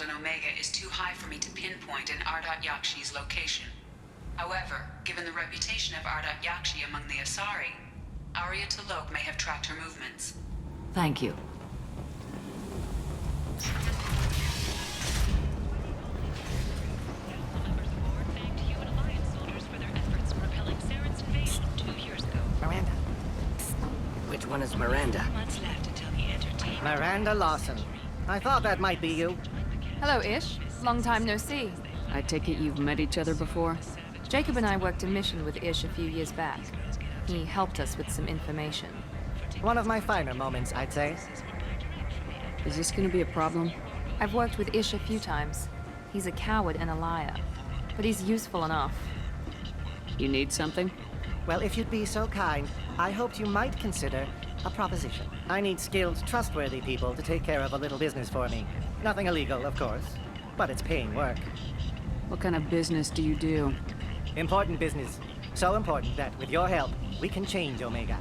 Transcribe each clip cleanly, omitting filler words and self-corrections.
on Omega is too high for me to pinpoint an Ardat-Yakshi's location. However, given the reputation of Ardat-Yakshi among the Asari, Arya T'Loak may have tracked her movements. Thank you. Miranda. Which one is Miranda? Miranda Lawson. I thought that might be you. Hello, Ish. Long time no see. I take it you've met each other before? Jacob and I worked a mission with Ish a few years back. He helped us with some information. One of my finer moments, I'd say. Is this gonna be a problem? I've worked with Ish a few times. He's a coward and a liar, but he's useful enough. You need something? Well, if you'd be so kind, I hoped you might consider a proposition. I need skilled, trustworthy people to take care of a little business for me. Nothing illegal, of course, but it's paying work. What kind of business do you do? Important business. So important that, with your help, we can change Omega.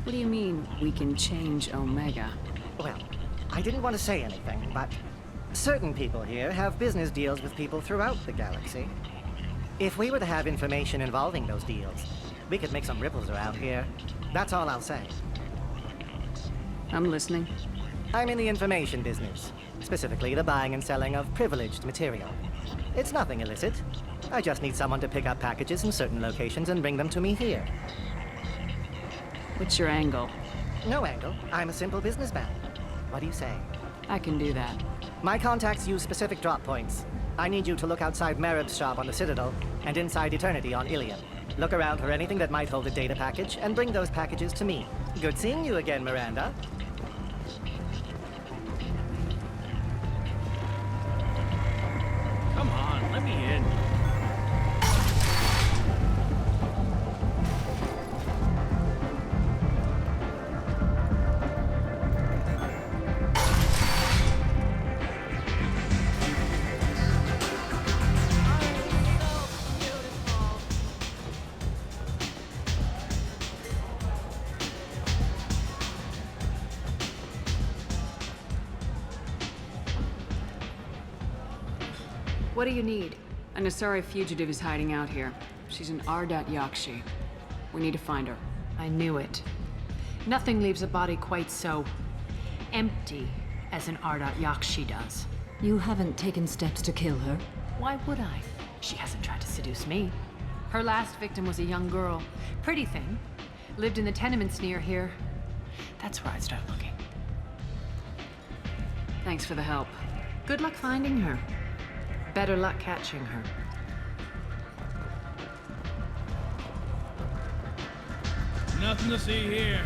What do you mean, we can change Omega? Well, I didn't want to say anything, but certain people here have business deals with people throughout the galaxy. If we were to have information involving those deals, we could make some ripples around here. That's all I'll say. I'm listening. I'm in the information business, specifically the buying and selling of privileged material. It's nothing illicit. I just need someone to pick up packages in certain locations and bring them to me here. What's your angle? No angle. I'm a simple businessman. What do you say? I can do that. My contacts use specific drop points. I need you to look outside Merib's shop on the Citadel and inside Eternity on Ilion. Look around for anything that might hold a data package and bring those packages to me. Good seeing you again, Miranda. Come on, let me in. What do you need? An Asari fugitive is hiding out here. She's an Ardat-Yakshi. We need to find her. I knew it. Nothing leaves a body quite so empty as an Ardat-Yakshi does. You haven't taken steps to kill her? Why would I? She hasn't tried to seduce me. Her last victim was a young girl. Pretty thing. Lived in the tenements near here. That's where I'd start looking. Thanks for the help. Good luck finding her. Better luck catching her. Nothing to see here.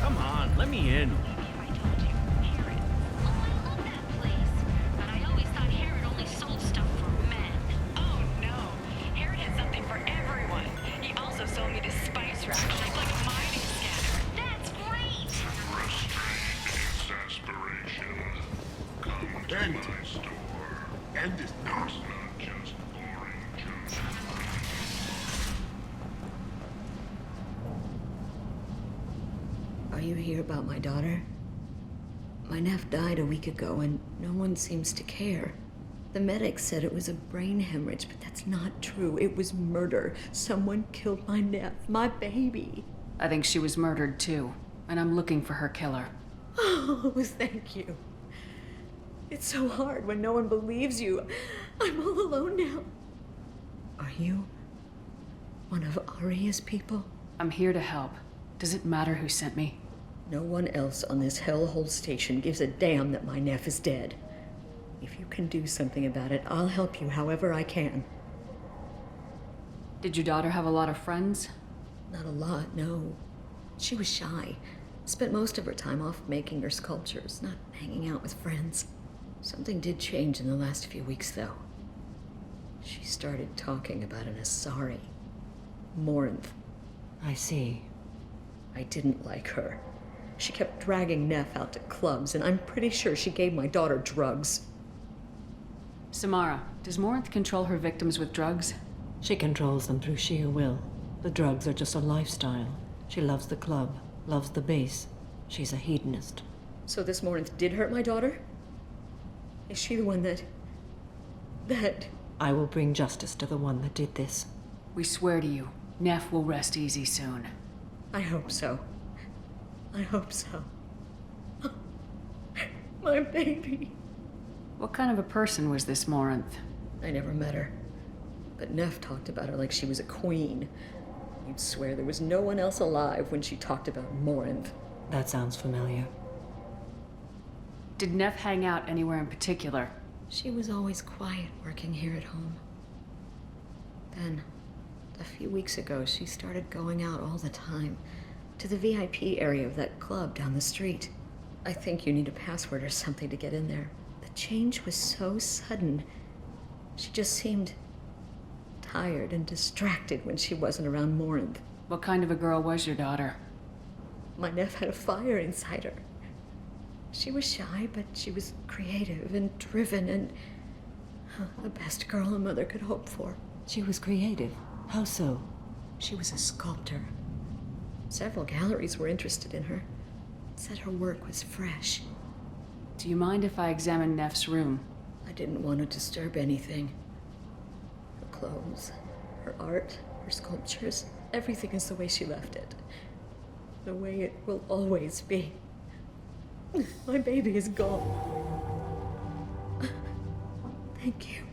Come on, let me in. Are you here about my daughter? My nephew died a week ago and no one seems to care. The medics said it was a brain hemorrhage, but that's not true. It was murder. Someone killed my nephew, my baby. I think she was murdered too, and I'm looking for her killer. Oh, thank you. It's so hard when no one believes you. I'm all alone now. Are you one of Arya's people? I'm here to help. Does it matter who sent me? No one else on this hellhole station gives a damn that my nephew is dead. If you can do something about it, I'll help you however I can. Did your daughter have a lot of friends? Not a lot, no. She was shy. Spent most of her time off making her sculptures, not hanging out with friends. Something did change in the last few weeks, though. She started talking about an Asari. Morinth. I see. I didn't like her. She kept dragging Neff out to clubs, and I'm pretty sure she gave my daughter drugs. Samara, does Morinth control her victims with drugs? She controls them through sheer will. The drugs are just a lifestyle. She loves the club, loves the base. She's a hedonist. So this Morinth did hurt my daughter? Is she the one that... I will bring justice to the one that did this. We swear to you, Neff will rest easy soon. I hope so. I hope so. My baby. What kind of a person was this Morinth? I never met her. But Neff talked about her like she was a queen. You'd swear there was no one else alive when she talked about Morinth. That sounds familiar. Did Neff hang out anywhere in particular? She was always quiet working here at home. Then, a few weeks ago, she started going out all the time to the VIP area of that club down the street. I think you need a password or something to get in there. The change was so sudden. She just seemed tired and distracted when she wasn't around Morinth. What kind of a girl was your daughter? My Neff had a fire inside her. She was shy, but she was creative and driven and the best girl a mother could hope for. She was creative. How so? She was a sculptor. Several galleries were interested in her. Said her work was fresh. Do you mind if I examine Neff's room? I didn't want to disturb anything. Her clothes, her art, her sculptures, everything is the way she left it. The way it will always be. My baby is gone. Thank you.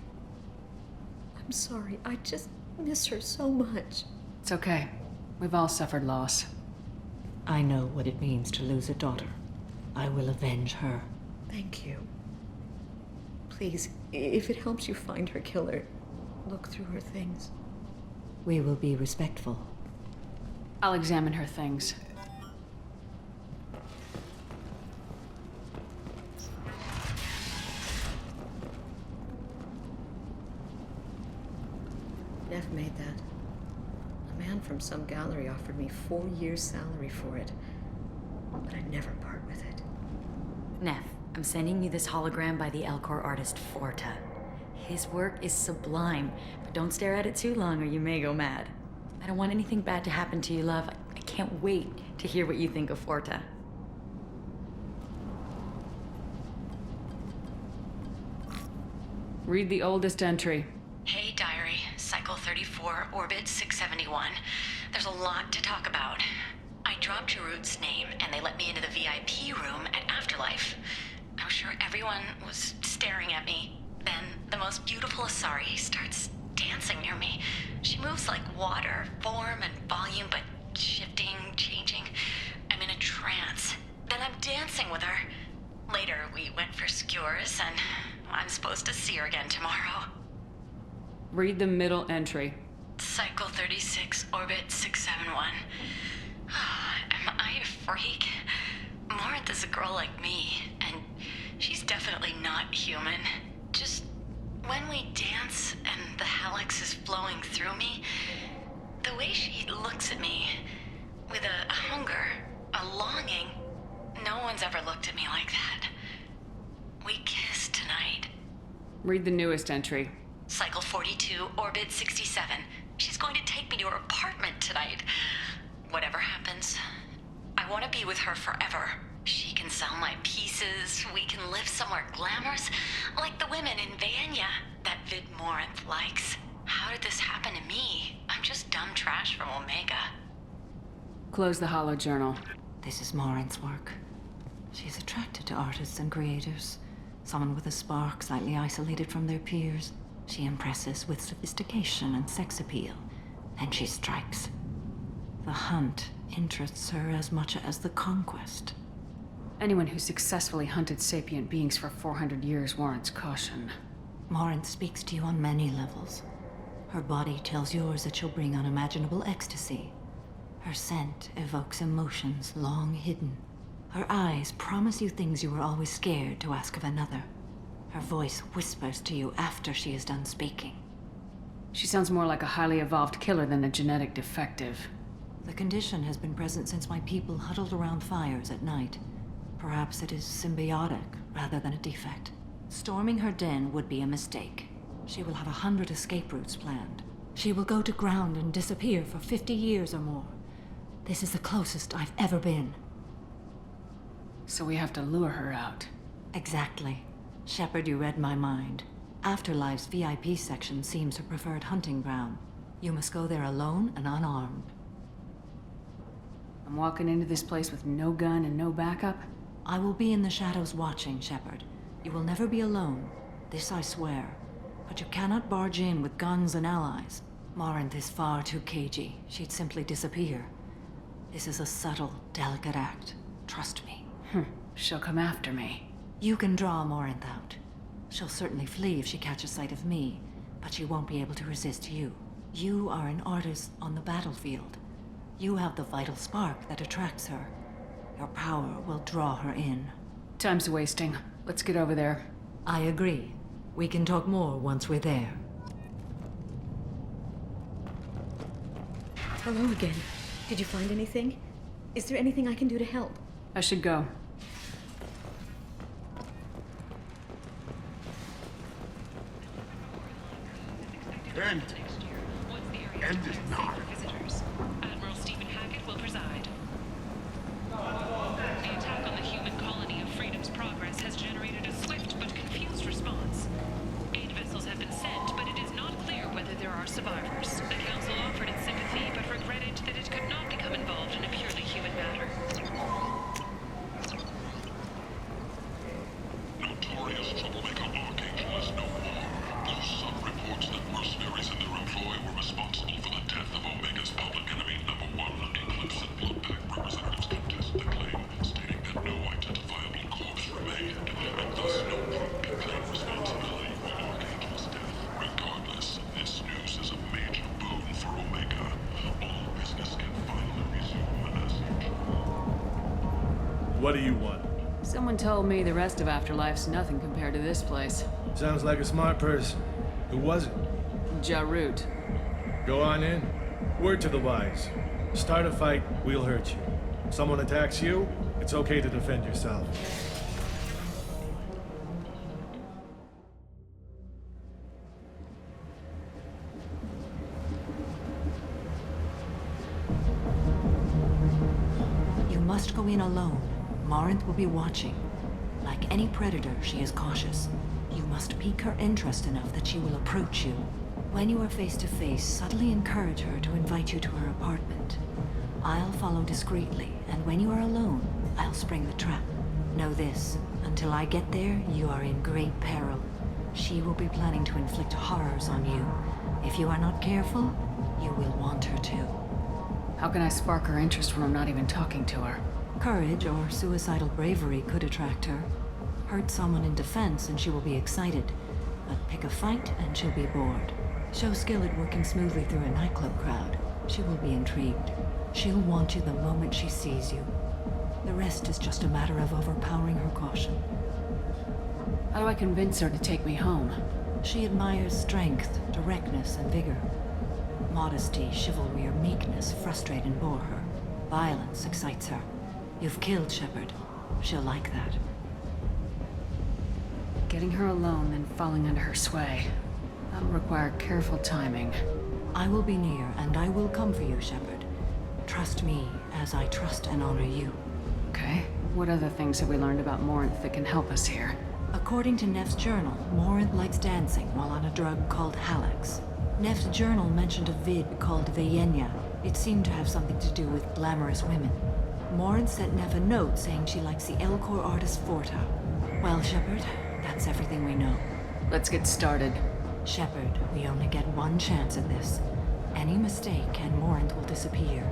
I'm sorry. I just miss her so much. It's okay. We've all suffered loss. I know what it means to lose a daughter. I will avenge her. Thank you. Please, if it helps you find her killer, look through her things. We will be respectful. I'll examine her things. Neff made that. A man from some gallery offered me 4 years' salary for it, but I'd never part with it. Neff, I'm sending you this hologram by the Alcor artist Forta. His work is sublime, but don't stare at it too long or you may go mad. I don't want anything bad to happen to you, love. I can't wait to hear what you think of Forta. Read the oldest entry. Hey, diary. Cycle 34, orbit 671. There's a lot to talk about. I dropped Jarut's name, and they let me into the VIP room at Afterlife. I was sure everyone was staring at me. Then the most beautiful Asari starts dancing near me. She moves like water, form and volume, but shifting, changing. I'm in a trance. Then I'm dancing with her. Later, we went for skewers, and I'm supposed to see her again tomorrow. Read the middle entry. Cycle 36, orbit 671. Am I a freak? Morinth is a girl like me, and she's definitely not human. Just when we dance and the helix is flowing through me, the way she looks at me, with a hunger, a longing, no one's ever looked at me like that. We kissed tonight. Read the newest entry. Cycle 42, orbit 67. She's going to take me to her apartment tonight. Whatever happens, I want to be with her forever. She can sell my pieces. We can live somewhere glamorous, like the women in Vanya that Vid Morinth likes. How did this happen to me? I'm just dumb trash from Omega. Close the holo journal. This is Morinth's work. She's attracted to artists and creators. Someone with a spark, slightly isolated from their peers. She impresses with sophistication and sex appeal. Then she strikes. The hunt interests her as much as the conquest. Anyone who successfully hunted sapient beings for 400 years warrants caution. Morinth speaks to you on many levels. Her body tells yours that she'll bring unimaginable ecstasy. Her scent evokes emotions long hidden. Her eyes promise you things you were always scared to ask of another. Her voice whispers to you after she is done speaking. She sounds more like a highly evolved killer than a genetic defective. The condition has been present since my people huddled around fires at night. Perhaps it is symbiotic rather than a defect. Storming her den would be a mistake. She will have 100 escape routes planned. She will go to ground and disappear for 50 years or more. This is the closest I've ever been. So we have to lure her out. Exactly. Shepard, you read my mind. Afterlife's VIP section seems her preferred hunting ground. You must go there alone and unarmed. I'm walking into this place with no gun and no backup? I will be in the shadows watching, Shepard. You will never be alone. This I swear. But you cannot barge in with guns and allies. Morinth is far too cagey. She'd simply disappear. This is a subtle, delicate act. Trust me. She'll come after me. You can draw Morinth out. She'll certainly flee if she catches sight of me, but she won't be able to resist you. You are an artist on the battlefield. You have the vital spark that attracts her. Your power will draw her in. Time's wasting. Let's get over there. I agree. We can talk more once we're there. Hello again. Did you find anything? Is there anything I can do to help? I should go. End is not. Admiral Stephen Hackett will preside. The attack on the human colony of Freedom's Progress has generated a swift but confused response. 8 vessels have been sent, but it is not clear whether there are survivors. The Council offered its sympathy, but regretted that it could not become involved in a purely human matter. Notorious troublemaker Archangel is no more. Though some reports that mercenaries in their employ were responsible for the death of Omega's public enemy #1, Eclipse and Bloodbag representatives contest the claim, stating that no identifiable corpse remained, and thus no group can claim responsibility for Archangel's death. Regardless, this news is a major boon for Omega. All business can finally resume as usual. What do you want? Someone told me the rest of Afterlife's nothing compared to this place. Sounds like a smart person. Who was it? Jarut. Go on in. Word to the wise. Start a fight, we'll hurt you. Someone attacks you, it's okay to defend yourself. You must go in alone. Morinth will be watching. Like any predator, she is cautious. You must pique her interest enough that she will approach you. When you are face to face, subtly encourage her to invite you to her apartment. I'll follow discreetly, and when you are alone, I'll spring the trap. Know this, until I get there, you are in great peril. She will be planning to inflict horrors on you. If you are not careful, you will want her to. How can I spark her interest when I'm not even talking to her? Courage or suicidal bravery could attract her. Hurt someone in defense and she will be excited. But pick a fight and she'll be bored. Show skill at working smoothly through a nightclub crowd. She will be intrigued. She'll want you the moment she sees you. The rest is just a matter of overpowering her caution. How do I convince her to take me home? She admires strength, directness, and vigor. Modesty, chivalry, or meekness frustrate and bore her. Violence excites her. You've killed Shepard. She'll like that. Getting her alone, then falling under her sway. That'll require careful timing. I will be near, and I will come for you, Shepard. Trust me, as I trust and honor you. Okay. What other things have we learned about Morinth that can help us here? According to Neff's journal, Morinth likes dancing while on a drug called Halax. Neff's journal mentioned a vid called Vayenya. It seemed to have something to do with glamorous women. Morinth sent Neff a note saying she likes the Elcor artist Forta. Well, Shepard, that's everything we know. Let's get started. Shepard, we only get one chance at this. Any mistake and Morinth will disappear.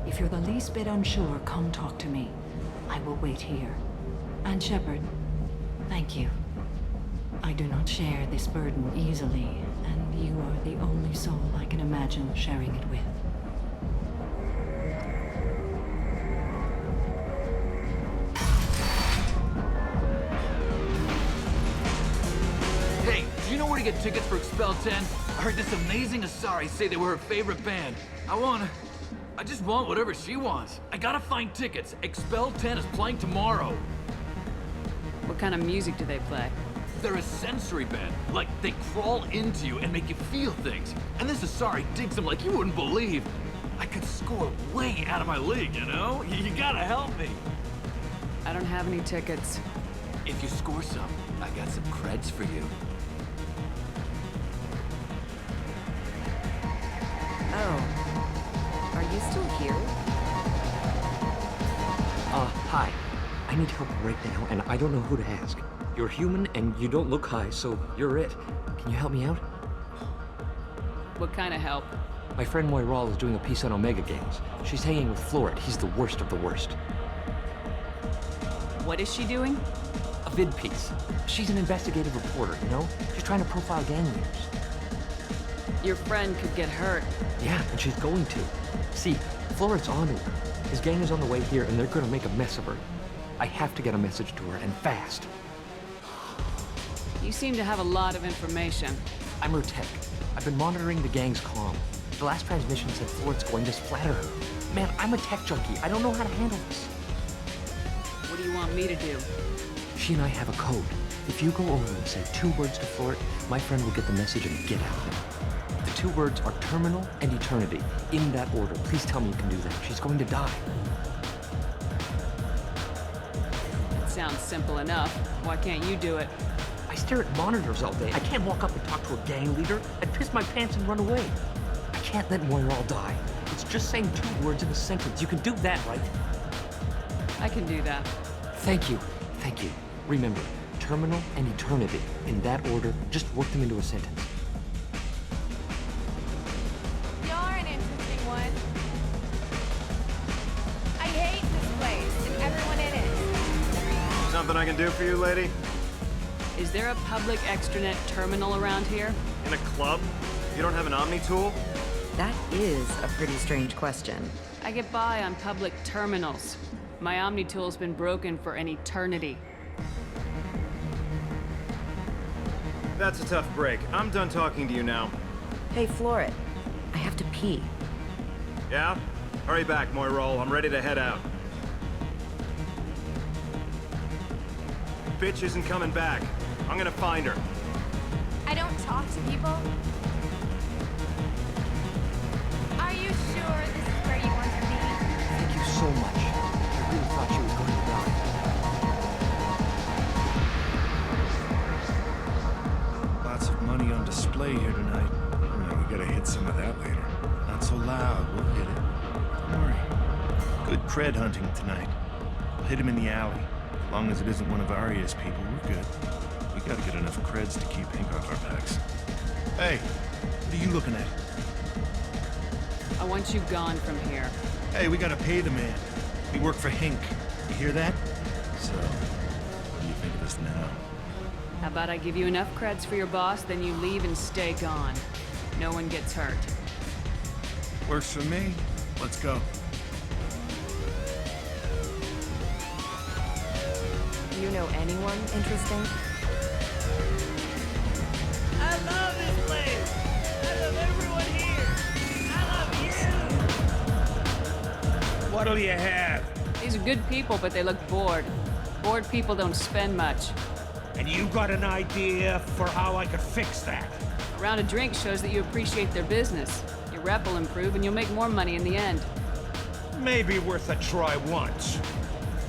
If you're the least bit unsure, come talk to me. I will wait here. And Shepard, thank you. I do not share this burden easily, and you are the only soul I can imagine sharing it with. Hey, do you know where to get tickets for Expel 10? I heard this amazing Asari say they were her favorite band. I wanna... I just want whatever she wants. I gotta find tickets. Expel 10 is playing tomorrow. What kind of music do they play? They're a sensory band. Like, they crawl into you and make you feel things. And this Asari digs them like you wouldn't believe. I could score way out of my league, you know? You gotta help me. I don't have any tickets. If you score some, I got some creds for you. Oh. Are you still here? Hi. I need help right now, and I don't know who to ask. You're human, and you don't look high, so you're it. Can you help me out? What kind of help? My friend Moiral is doing a piece on Omega games. She's hanging with Florid. He's the worst of the worst. What is she doing? A vid piece. She's an investigative reporter, you know? She's trying to profile gang leaders. Your friend could get hurt. Yeah, and she's going to. See, Florid's onto her. His gang is on the way here, and they're gonna make a mess of her. I have to get a message to her, and fast. You seem to have a lot of information. I'm her tech. I've been monitoring the gang's comm. The last transmission said Florid's going to splatter her. Man, I'm a tech junkie. I don't know how to handle this. What do you want me to do? She and I have a code. If you go over and say 2 words to Florid, my friend will get the message and get out. The 2 words are terminal and eternity. In that order. Please tell me you can do that. She's going to die. It sounds simple enough. Why can't you do it? I stare at monitors all day. I can't walk up and talk to a gang leader. I'd piss my pants and run away. I can't let Moiral die. It's just saying 2 words in a sentence. You can do that, right? I can do that. Thank you. Thank you. Remember, terminal and eternity. In that order, just work them into a sentence. You're an interesting one. I hate this place and everyone in it. Something I can do for you, lady? Is there a public extranet terminal around here? In a club? You don't have an Omni tool? That is a pretty strange question. I get by on public terminals. My Omni tool's been broken for an eternity. That's a tough break. I'm done talking to you now. Hey, Florid. I have to pee. Yeah? Hurry back, Moiral. I'm ready to head out. Bitch isn't coming back. I'm gonna find her. I don't talk to people. Are you sure this is where you want to be? Thank you so much. I really thought she was going to die. Lots of money on display here tonight. We gotta hit some of that later. Not so loud, we'll hit it. Don't worry. Good cred hunting tonight. We'll hit him in the alley. As long as it isn't one of Arya's people, we're good. We gotta get enough creds to keep ink off our backs. Hey, what are you looking at? I want you gone from here. Hey, we gotta pay the man. We work for Hink. You hear that? So, what do you think of us now? How about I give you enough creds for your boss, then you leave and stay gone. No one gets hurt. Works for me. Let's go. You know anyone interesting? I love this place! I love everyone here! I love you! What'll you have? These are good people, but they look bored. Bored people don't spend much. And you got an idea for how I could fix that? A round of drinks shows that you appreciate their business. Your rep will improve and you'll make more money in the end. Maybe worth a try once.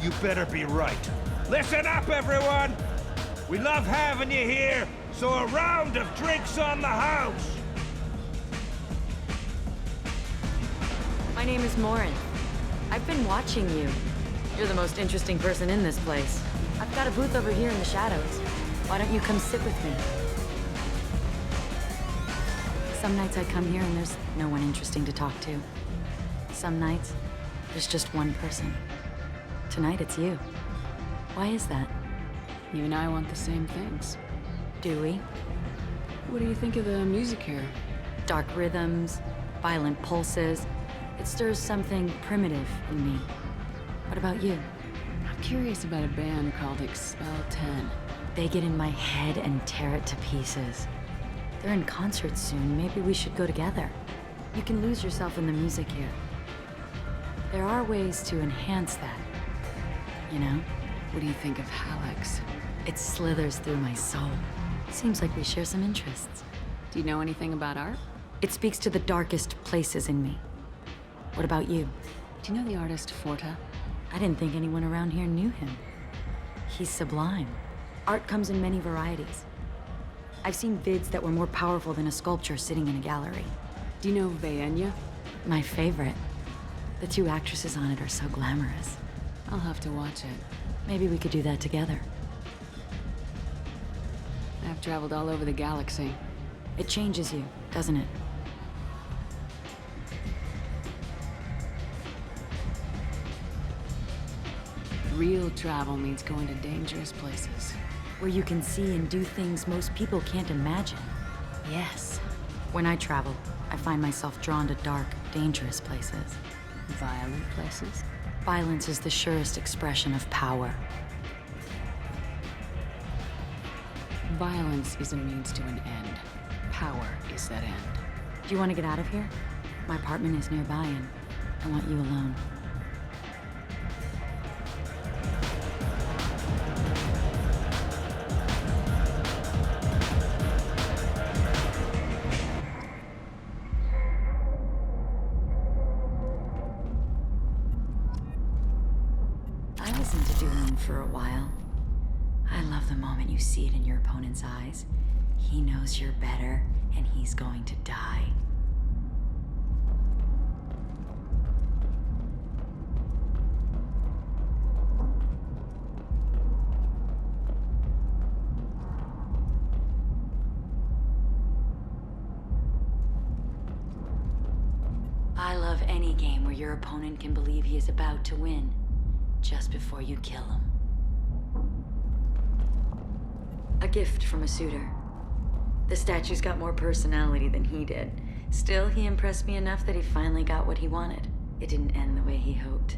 You better be right. Listen up, everyone! We love having you here, so a round of drinks on the house! My name is Morin. I've been watching you. You're the most interesting person in this place. I've got a booth over here in the shadows. Why don't you come sit with me? Some nights I come here and there's no one interesting to talk to. Some nights, there's just one person. Tonight it's you. Why is that? You and I want the same things. Do we? What do you think of the music here? Dark rhythms, violent pulses. It stirs something primitive in me. What about you? I'm curious about a band called Expel 10. They get in my head and tear it to pieces. They're in concert soon. Maybe we should go together. You can lose yourself in the music here. There are ways to enhance that. You know? What do you think of Hallex? It slithers through my soul. Seems like we share some interests. Do you know anything about art? It speaks to the darkest places in me. What about you? Do you know the artist Forta? I didn't think anyone around here knew him. He's sublime. Art comes in many varieties. I've seen vids that were more powerful than a sculpture sitting in a gallery. Do you know Vaenya? My favorite. The two actresses on it are so glamorous. I'll have to watch it. Maybe we could do that together. I've traveled all over the galaxy. It changes you, doesn't it? Real travel means going to dangerous places. Where you can see and do things most people can't imagine. Yes. When I travel, I find myself drawn to dark, dangerous places. Violent places? Violence is the surest expression of power. Violence is a means to an end. Power is that end. Do you want to get out of here? My apartment is nearby and I want you alone. I was into Doom for a while. I love the moment you see it in your opponent's eyes. He knows you're better, and he's going to die. I love any game where your opponent can believe he is about to win, just before you kill him. A gift from a suitor. The statue's got more personality than he did. Still, he impressed me enough that he finally got what he wanted. It didn't end the way he hoped.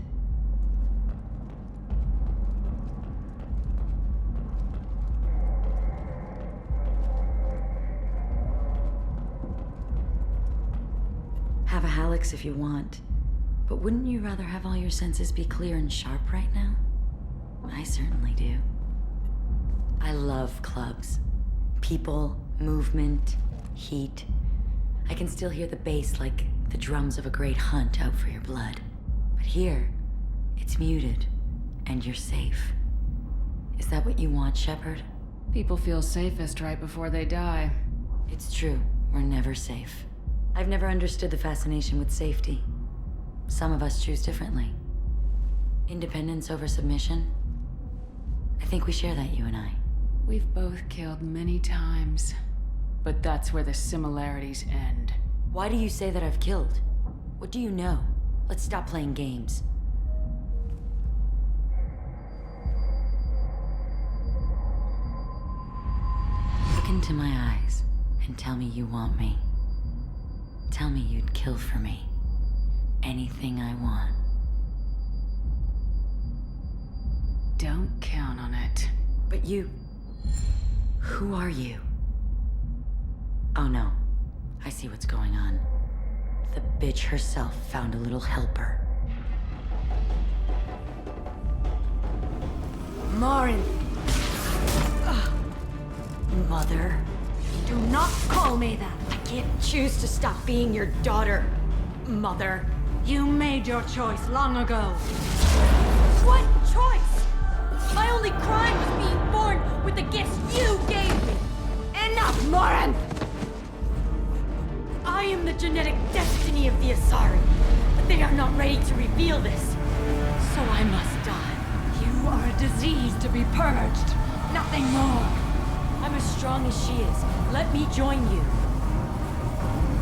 Have a Hallex if you want. But wouldn't you rather have all your senses be clear and sharp right now? I certainly do. I love clubs. People, movement, heat. I can still hear the bass like the drums of a great hunt out for your blood. But here, it's muted, and you're safe. Is that what you want, Shepard? People feel safest right before they die. It's true. We're never safe. I've never understood the fascination with safety. Some of us choose differently. Independence over submission? I think we share that, you and I. We've both killed many times, but that's where the similarities end. Why do you say that I've killed? What do you know? Let's stop playing games. Look into my eyes and tell me you want me. Tell me you'd kill for me. Anything I want. Don't count on it. But you... Who are you? Oh no. I see what's going on. The bitch herself found a little helper. Marin! Mother. Do not call me that! I can't choose to stop being your daughter. Mother. You made your choice long ago. What choice? My only crime was being born with the gifts you gave me! Enough, Marin! I am the genetic destiny of the Asari, but they are not ready to reveal this. So I must die. You are a disease to be purged. Nothing more. I'm as strong as she is. Let me join you.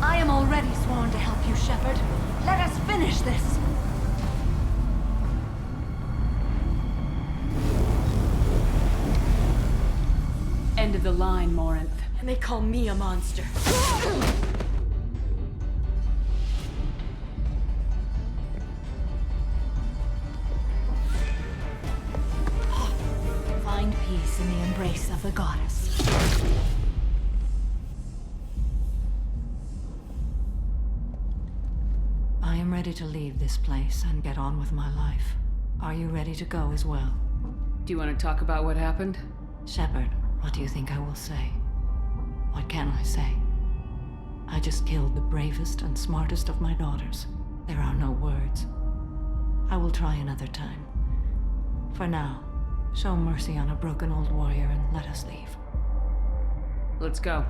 I am already sworn to help you, Shepard. Let us finish this. End of the line, Morinth. And they call me a monster. Find peace in the embrace of the goddess. I am ready to leave this place and get on with my life. Are you ready to go as well? Do you want to talk about what happened? Shepard, what do you think I will say? What can I say? I just killed the bravest and smartest of my daughters. There are no words. I will try another time. For now, show mercy on a broken old warrior and let us leave. Let's go.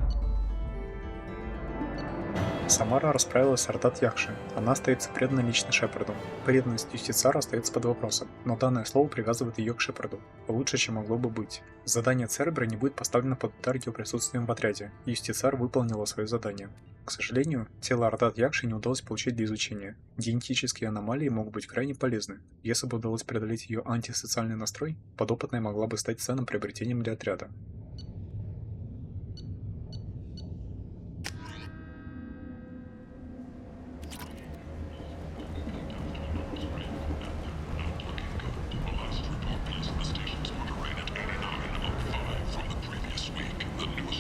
Самара расправилась с Ардат-Якши. Она остается преданной лично Шепарду. Преданность Юстицара остается под вопросом, но данное слово привязывает ее к Шепарду. Лучше, чем могло бы быть. Задание Цербера не будет поставлено под удар ее присутствием в отряде. Юстицар выполнила свое задание. К сожалению, тело Ардат-Якши не удалось получить для изучения. Генетические аномалии могут быть крайне полезны. Если бы удалось преодолеть ее антисоциальный настрой, подопытная могла бы стать ценным приобретением для отряда.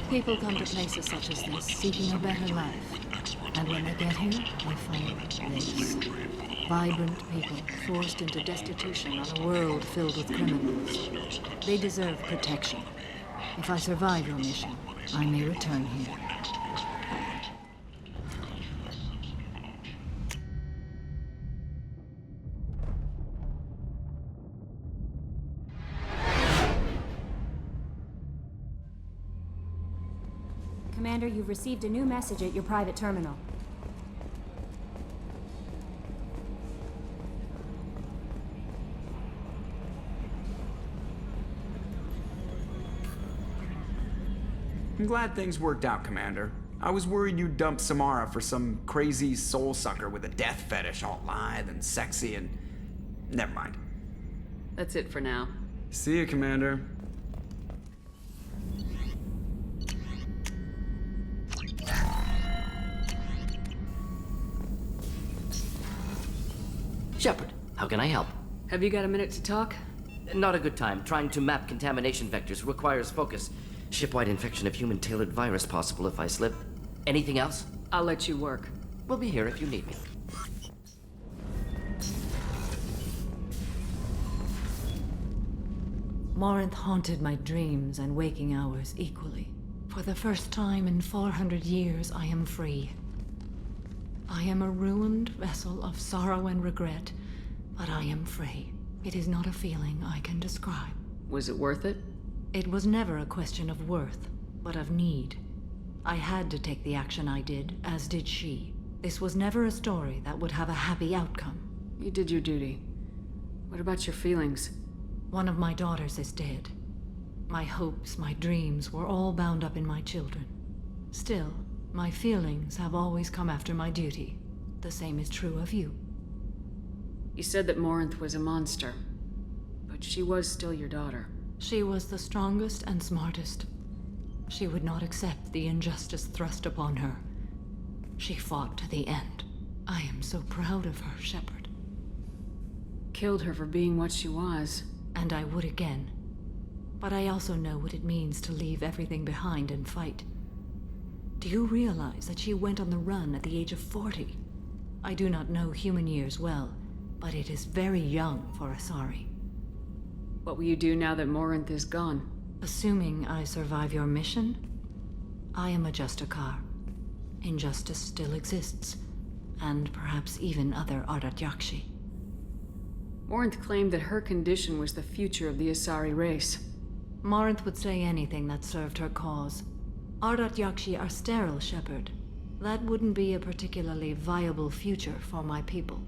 People come to places such as this, seeking a better life. And when they get here, they find this. Vibrant people, forced into destitution on a world filled with criminals. They deserve protection. If I survive your mission, I may return here. Commander, you've received a new message at your private terminal. I'm glad things worked out, Commander. I was worried you'd dump Samara for some crazy soul sucker with a death fetish all lithe and sexy and... Never mind. That's it for now. See you, Commander. Shepard, how can I help? Have you got a minute to talk? Not a good time. Trying to map contamination vectors requires focus. Shipwide infection of human-tailored virus possible if I slip. Anything else? I'll let you work. We'll be here if you need me. Morinth haunted my dreams and waking hours equally. For the first time in 400 years, I am free. I am a ruined vessel of sorrow and regret, but I am free. It is not a feeling I can describe. Was it worth it? It was never a question of worth, but of need. I had to take the action I did, as did she. This was never a story that would have a happy outcome. You did your duty. What about your feelings? One of my daughters is dead. My hopes, my dreams were all bound up in my children. Still, my feelings have always come after my duty. The same is true of you. You said that Morinth was a monster, but she was still your daughter. She was the strongest and smartest. She would not accept the injustice thrust upon her. She fought to the end. I am so proud of her, Shepard. Killed her for being what she was. And I would again. But I also know what it means to leave everything behind and fight. Do you realize that she went on the run at the age of 40? I do not know human years well, but it is very young for Asari. What will you do now that Morinth is gone? Assuming I survive your mission, I am a Justicar. Injustice still exists, and perhaps even other Ardat-Yakshi. Morinth claimed that her condition was the future of the Asari race. Morinth would say anything that served her cause. Ardat-Yakshi are sterile, Shepard. That wouldn't be a particularly viable future for my people.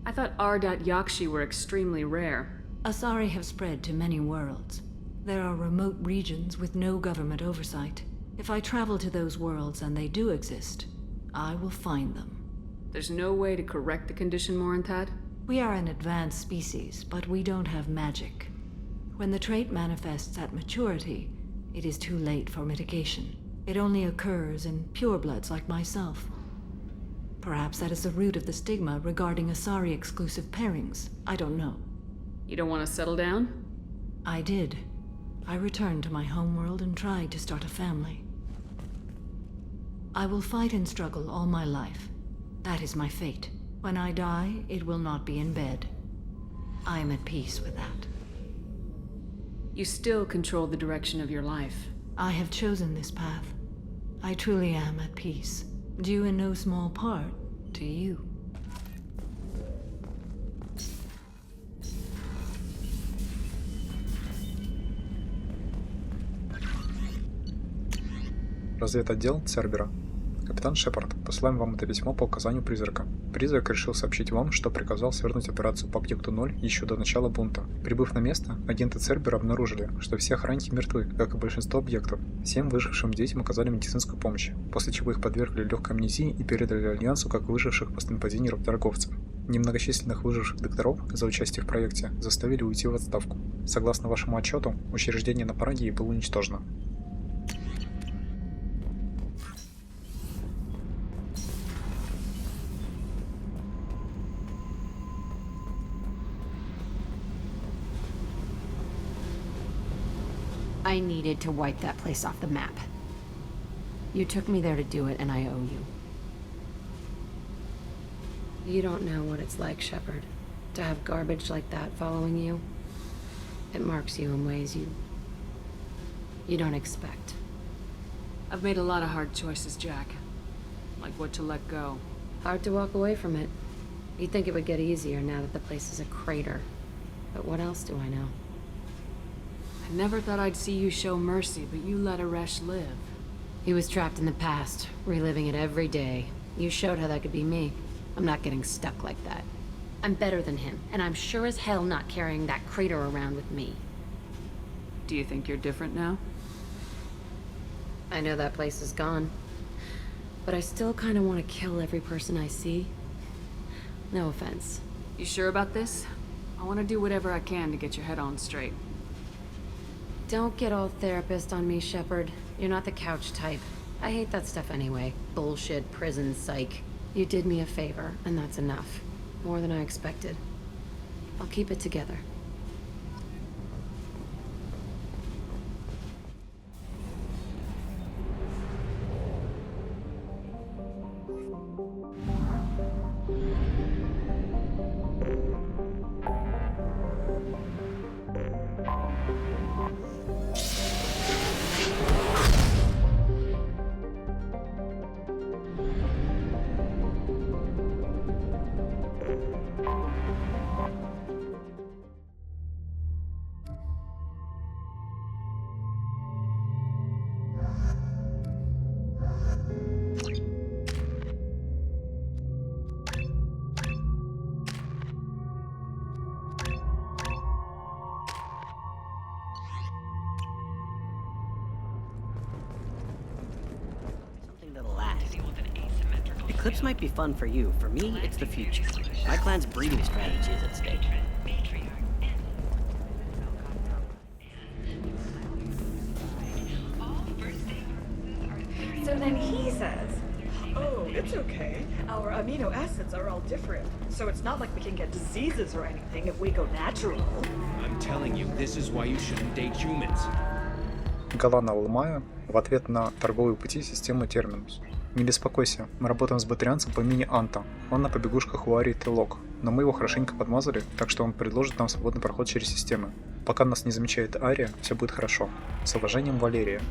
I thought Ardat-Yakshi were extremely rare. Asari have spread to many worlds. There are remote regions with no government oversight. If I travel to those worlds and they do exist, I will find them. There's no way to correct the condition Morinth had? We are an advanced species, but we don't have magic. When the trait manifests at maturity, it is too late for mitigation. It only occurs in purebloods like myself. Perhaps that is the root of the stigma regarding Asari-exclusive pairings. I don't know. You don't want to settle down? I did. I returned to my homeworld and tried to start a family. I will fight and struggle all my life. That is my fate. When I die, it will not be in bed. I am at peace with that. You still control the direction of your life. I have chosen this path. I truly am at peace, due in no small part to you. Разведотдел Цербера. Капитан Шепард, посылаем вам это письмо по указанию призрака. Призрак решил сообщить вам, что приказал свернуть операцию по объекту 0 еще до начала бунта. Прибыв на место, агенты Цербера обнаружили, что все охранники мертвы, как и большинство объектов. Всем выжившим детям оказали медицинскую помощь, после чего их подвергли легкой амнезии и передали Альянсу как выживших после нападений торговцев. Немногочисленных выживших докторов за участие в проекте заставили уйти в отставку. Согласно вашему отчету, учреждение на Парагии было уничтожено. I needed to wipe that place off the map. You took me there to do it, and I owe you. You don't know what it's like, Shepard, to have garbage like that following you. It marks you in ways you don't expect. I've made a lot of hard choices, Jack. Like what to let go. Hard to walk away from it. You'd think it would get easier now that the place is a crater. But what else do I know? I never thought I'd see you show mercy, but you let Aresh live. He was trapped in the past, reliving it every day. You showed how that could be me. I'm not getting stuck like that. I'm better than him, and I'm sure as hell not carrying that crater around with me. Do you think you're different now? I know that place is gone. But I still kind of want to kill every person I see. No offense. You sure about this? I want to do whatever I can to get your head on straight. Don't get all therapist on me, Shepard. You're not the couch type. I hate that stuff anyway. Bullshit, prison, psych. You did me a favor, and that's enough. More than I expected. I'll keep it together. Eclipse might be fun for you. For me, it's the future. My clan's breeding strategy is at stake. So then he says, oh, it's okay. Our amino acids are all different. So it's not like we can get diseases or anything if we go natural. I'm telling you, this is why you shouldn't date humans. Галана Алмая в ответ на торговые пути системы Терминус. Не беспокойся, мы работаем с батарианцем по имени Анта. Он на побегушках у Арии Телок, но мы его хорошенько подмазали, так что он предложит нам свободный проход через системы. Пока нас не замечает Ария, все будет хорошо. С уважением, Валерия.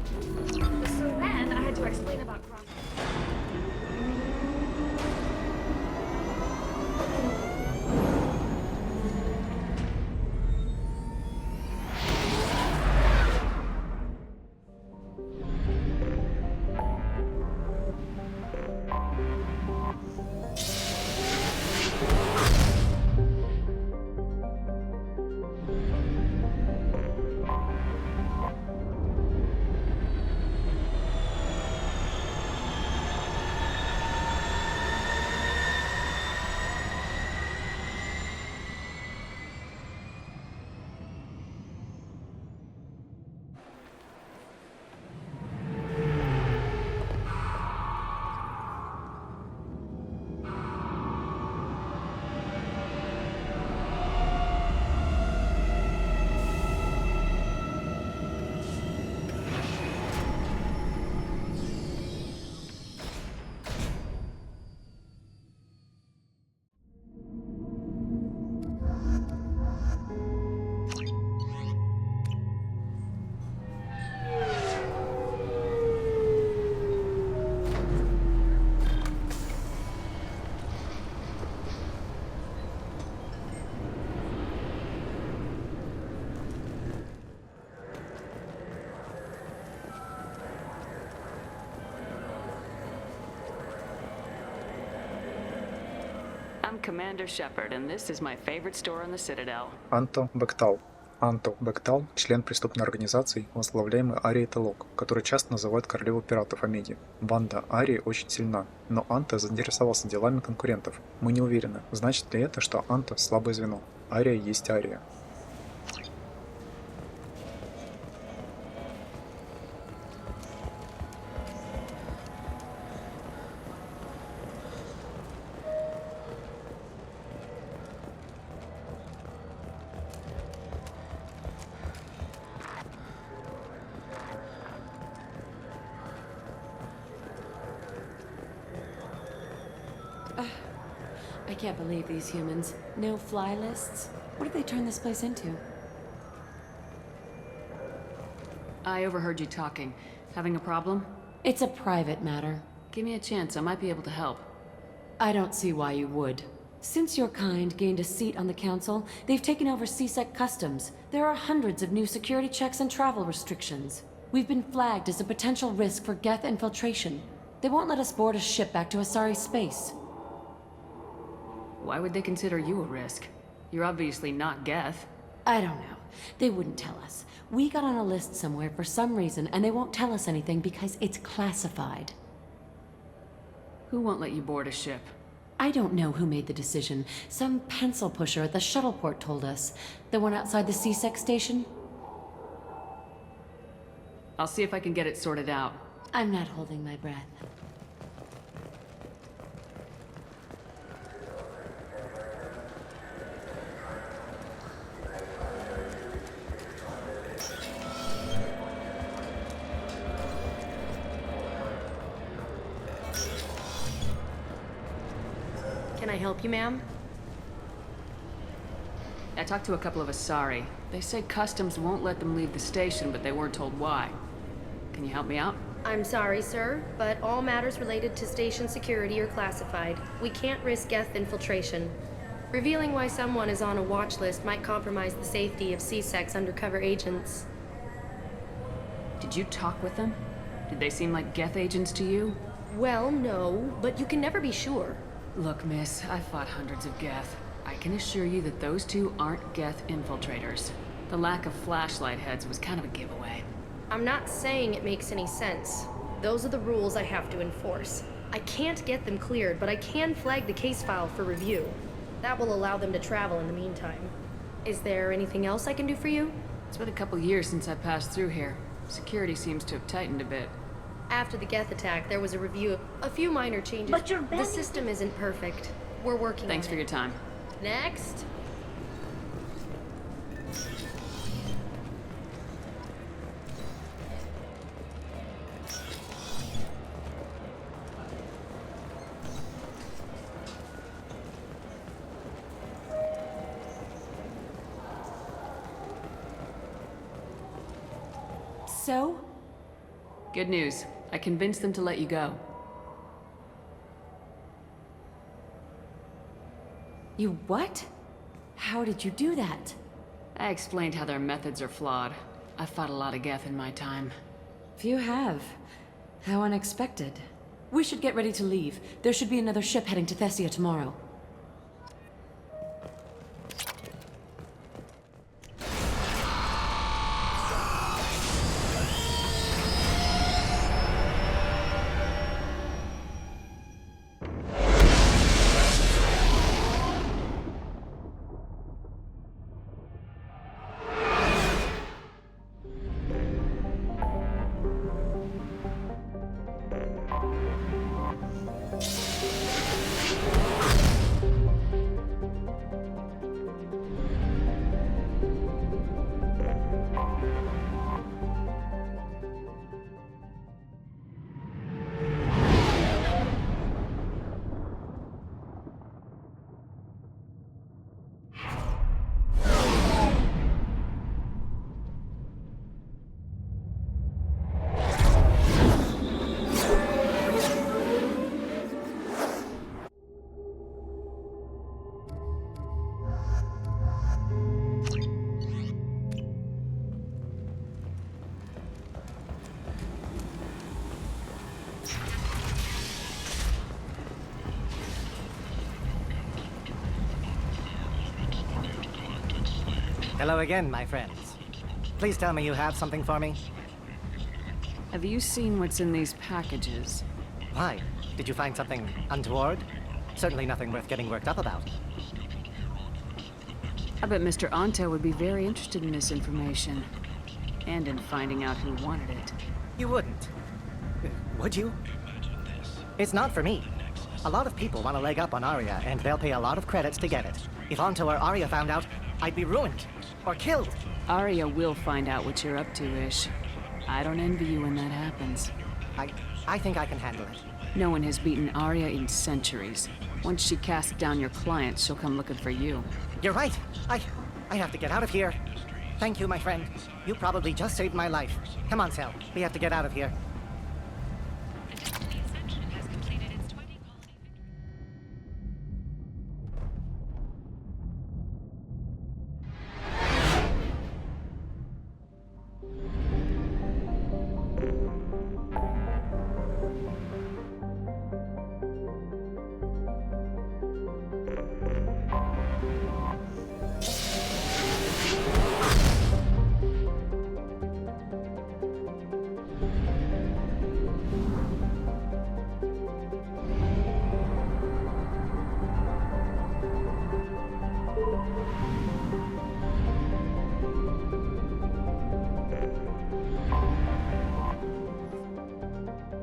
I'm Commander Shepard, and this is my favorite store on the Citadel. Анто Бектал. Анто Бектал – член преступной организации, возглавляемой Арией Телок, которую часто называют королевой пиратов Омеги. Банда Арии очень сильна, но Анто заинтересовался делами конкурентов. Мы не уверены, значит ли это, что Анто – слабое звено. Ария есть Ария. I can't believe these humans. No fly lists? What did they turn this place into? I overheard you talking. Having a problem? It's a private matter. Give me a chance, I might be able to help. I don't see why you would. Since your kind gained a seat on the council, they've taken over CSEC customs. There are hundreds of new security checks and travel restrictions. We've been flagged as a potential risk for Geth infiltration. They won't let us board a ship back to Asari space. Why would they consider you a risk? You're obviously not Geth. I don't know. They wouldn't tell us. We got on a list somewhere for some reason, and they won't tell us anything because it's classified. Who won't let you board a ship? I don't know who made the decision. Some pencil pusher at the shuttle port told us. The one outside the CSEC station? I'll see if I can get it sorted out. I'm not holding my breath. Can I help you, ma'am? I talked to a couple of Asari. They say customs won't let them leave the station, but they weren't told why. Can you help me out? I'm sorry, sir, but all matters related to station security are classified. We can't risk Geth infiltration. Revealing why someone is on a watch list might compromise the safety of CSEC's undercover agents. Did you talk with them? Did they seem like Geth agents to you? Well, no, but you can never be sure. Look, miss, I fought hundreds of Geth. I can assure you that those two aren't Geth infiltrators. The lack of flashlight heads was kind of a giveaway. I'm not saying it makes any sense. Those are the rules I have to enforce. I can't get them cleared, but I can flag the case file for review. That will allow them to travel in the meantime. Is there anything else I can do for you? It's been a couple years since I passed through here. Security seems to have tightened a bit. After the Geth attack, there was a review of a few minor changes. But you're the system isn't perfect. We're working Thanks on for it. your time. Next. So? Good news. I convinced them to let you go. You what? How did you do that? I explained how their methods are flawed. I've fought a lot of Geth in my time. Few have. How unexpected. We should get ready to leave. There should be another ship heading to Thessia tomorrow. Hello again, my friends. Please tell me you have something for me. Have you seen what's in these packages? Why? Did you find something untoward? Certainly nothing worth getting worked up about. I bet Mr. Anto would be very interested in this information. And in finding out who wanted it. You wouldn't. Would you? It's not for me. A lot of people want a leg up on Arya, and they'll pay a lot of credits to get it. If Anto or Arya found out, I'd be ruined. Or killed. Arya will find out what you're up to, Ish. I don't envy you when that happens. I think I can handle it. No one has beaten Arya in centuries. Once she casts down your clients, she'll come looking for you. You're right. I have to get out of here. Thank you, my friend. You probably just saved my life. Come on, Sal. We have to get out of here.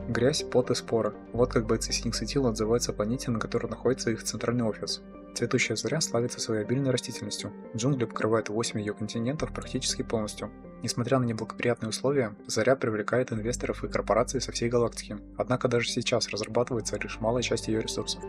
Грязь, пот и споры. Вот как бойцы Синих Светил отзываются о планете, на которой находится их центральный офис. Цветущая Заря славится своей обильной растительностью. Джунгли покрывают 8 ее континентов практически полностью. Несмотря на неблагоприятные условия, Заря привлекает инвесторов и корпораций со всей галактики. Однако даже сейчас разрабатывается лишь малая часть ее ресурсов.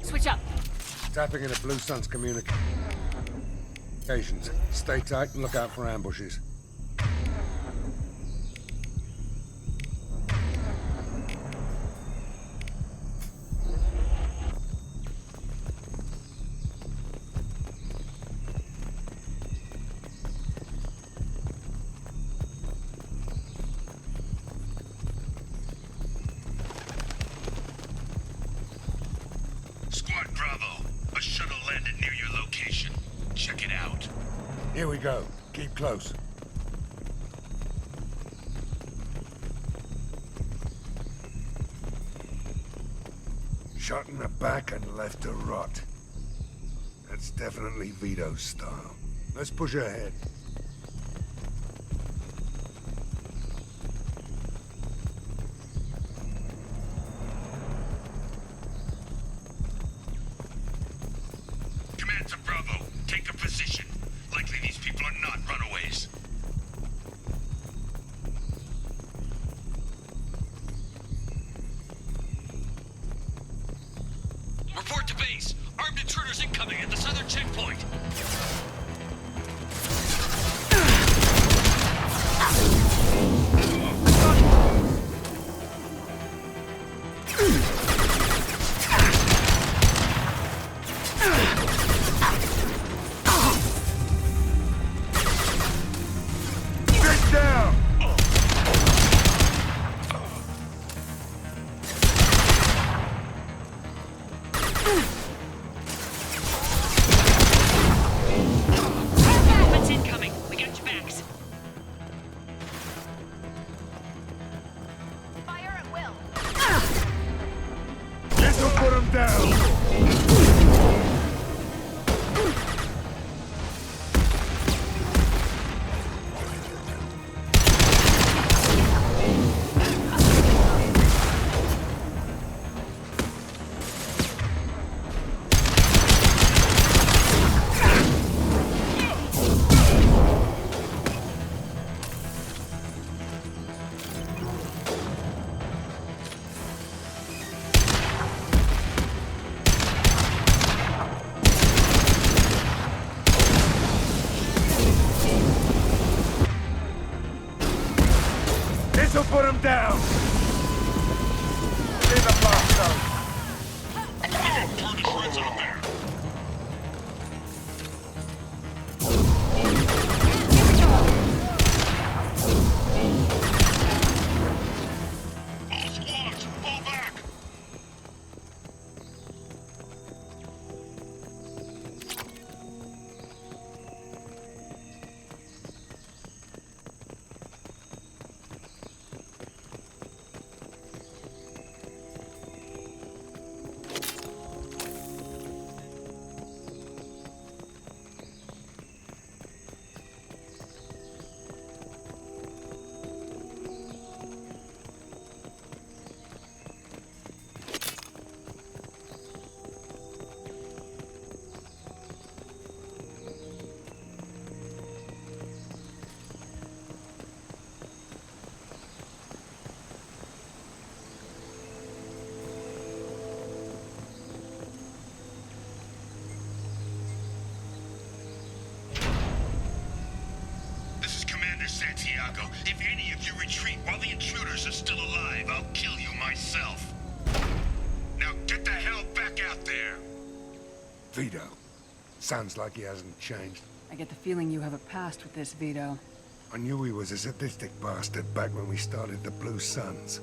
Switch up. Tapping into Blue Sun's communications. Stay tight and look out for ambushes. Squad Bravo, a shuttle landed near your location. Check it out. Here we go. Keep close. Shot in the back and left to rot. That's definitely Vito's style. Let's push ahead. Command to Bravo, take a position. Likely these people are not runaways. Report to base. Armed intruders incoming at the southern checkpoint. Put him down! Leave the blast zone! Turn his friends out there! All squads, fall back! Santiago, if any of you retreat while the intruders are still alive, I'll kill you myself. Now get the hell back out there! Vito. Sounds like he hasn't changed. I get the feeling you have a past with this, Vito. I knew he was a sadistic bastard back when we started the Blue Suns.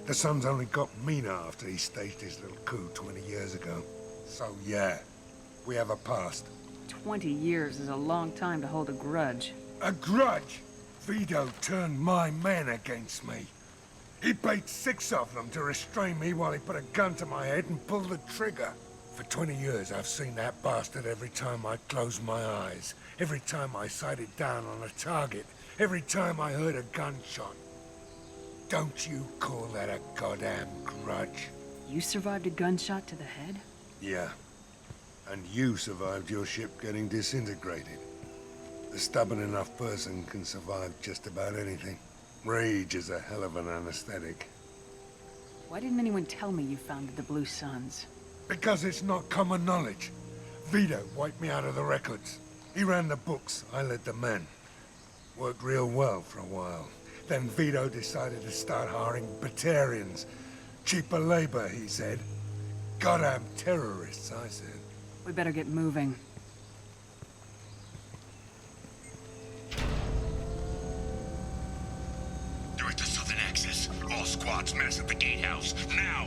The Suns only got meaner after he staged his little coup 20 years ago. So yeah, we have a past. 20 years is a long time to hold a grudge. A grudge? Vito turned my men against me. He paid 6 of them to restrain me while he put a gun to my head and pulled the trigger. For 20 years, I've seen that bastard every time I closed my eyes, every time I sighted down on a target, every time I heard a gunshot. Don't you call that a goddamn grudge? You survived a gunshot to the head? Yeah. And you survived your ship getting disintegrated. A stubborn enough person can survive just about anything. Rage is a hell of an anesthetic. Why didn't anyone tell me you founded the Blue Suns? Because it's not common knowledge. Vito wiped me out of the records. He ran the books, I led the men. Worked real well for a while. Then Vito decided to start hiring Batarians. Cheaper labor, he said. Goddamn terrorists, I said. We better get moving. Direct to Southern Axis. All squads mass at the gatehouse. Now!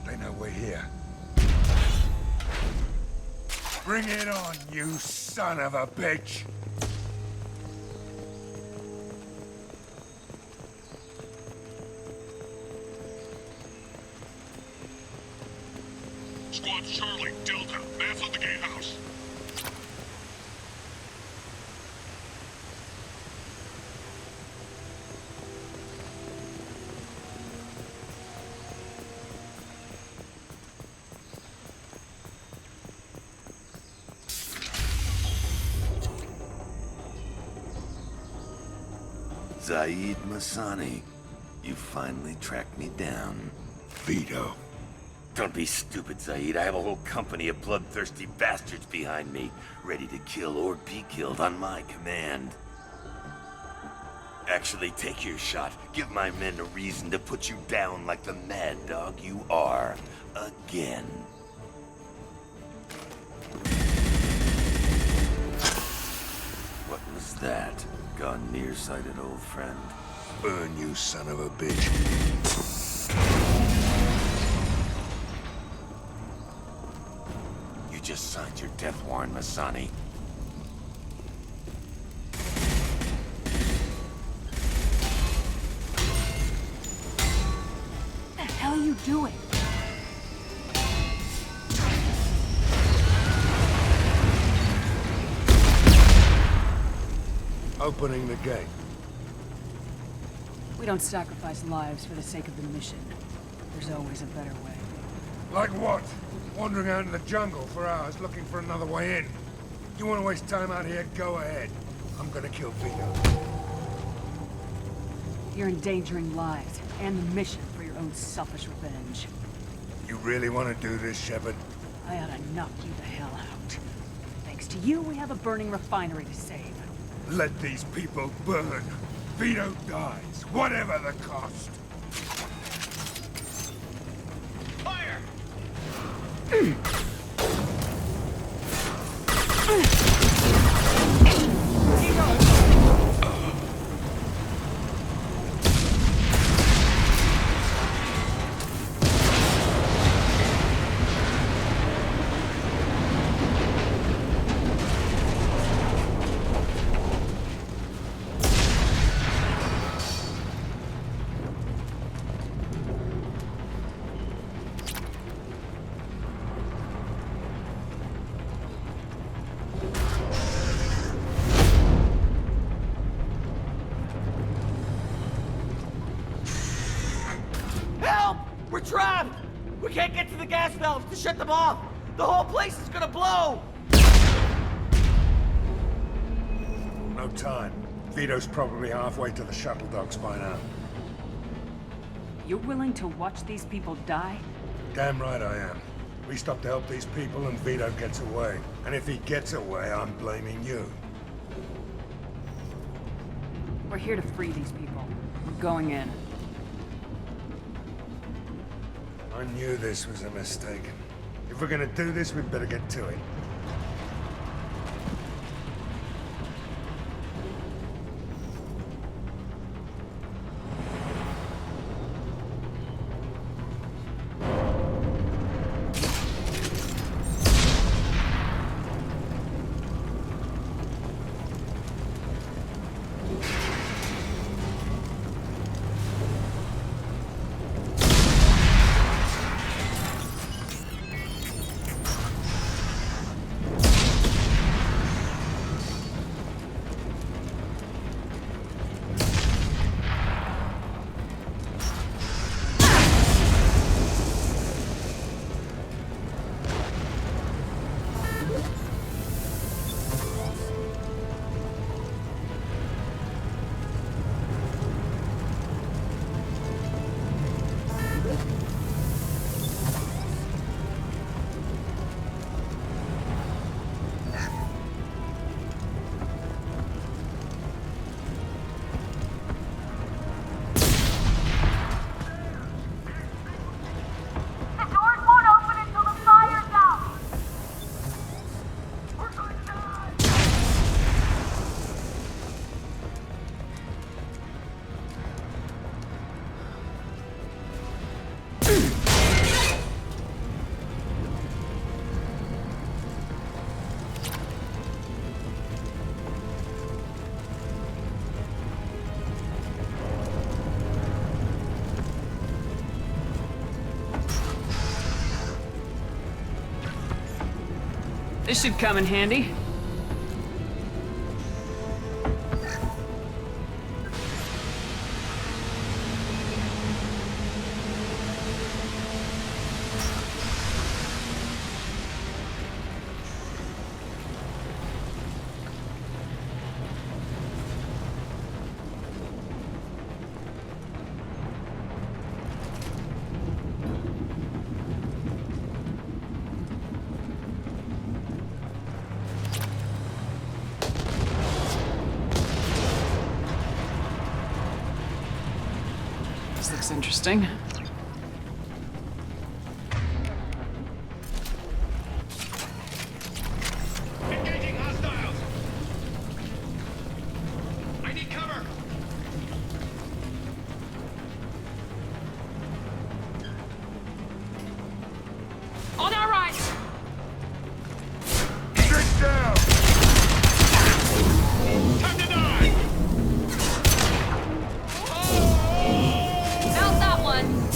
They know we're here. Bring it on, you son of a bitch! Squad Charlie, Delta, mass at the gatehouse. Zaid Masani, you finally tracked me down. Vito. Don't be stupid, Zaid. I have a whole company of bloodthirsty bastards behind me, ready to kill or be killed on my command. Actually, take your shot. Give my men a reason to put you down like the mad dog you are. Again. What was that? Gone nearsighted, old friend. Burn, you son of a bitch. You just signed your death warrant, Masani. What the hell are you doing? Opening the gate. We don't sacrifice lives for the sake of the mission. There's always a better way. Like what? Wandering out in the jungle for hours looking for another way in. You want to waste time out here? Go ahead. I'm gonna kill Vito. You're endangering lives and the mission for your own selfish revenge. You really want to do this, Shepard? I ought to knock you the hell out. Thanks to you, we have a burning refinery to save. Let these people burn. Vito dies, whatever the cost. Fire! Help! We're trapped! We can't get to the gas valves to shut them off! The whole place is gonna blow! No time. Vito's probably halfway to the shuttle docks by now. You're willing to watch these people die? Damn right I am. We stop to help these people and Vito gets away. And if he gets away, I'm blaming you. We're here to free these people. We're going in. I knew this was a mistake. If we're gonna do this, we'd better get to it. This should come in handy. This looks interesting. Engaging hostiles! I need cover! On our right! Get down! Time to die! Found that one!